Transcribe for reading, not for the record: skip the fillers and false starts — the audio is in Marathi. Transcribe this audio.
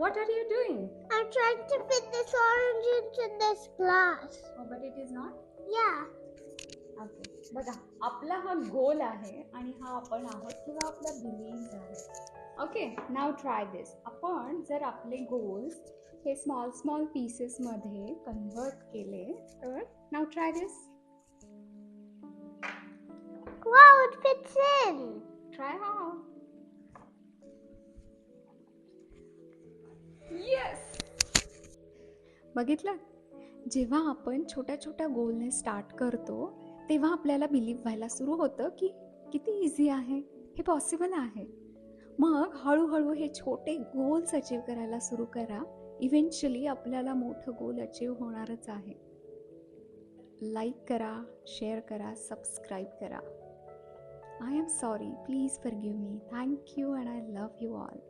what are you doing? I'm trying to fit this orange into this glass. Oh, but it is not. Yeah. Okay. बघा, आपला हा गोल आहे आणि हा आपण आहोत किंवा आपल्या बिलीव्स आहेत. Okay, now try this. आपण जर आपले गोल्स हे स्मॉल स्मॉल पीसेस मध्ये कन्वर्ट केले तर now try this. Wow, it fits in. Try how. Yes. बघितलं, जेव्हा आपण छोट्या छोट्या गोलने स्टार्ट करतो तेव्हा आपल्याला बिलीव्ह व्हायला सुरू होतं की किती इझी आहे, हे पॉसिबल आहे. मग हळूहळू हे छोटे गोल्स अचीव करायला सुरू करा. इव्हेंच्युअली आपल्याला मोठं गोल अचीव होणारच आहे. लाईक करा, शेअर करा, सबस्क्राईब करा. I am sorry, please forgive me. Thank you and I love you all.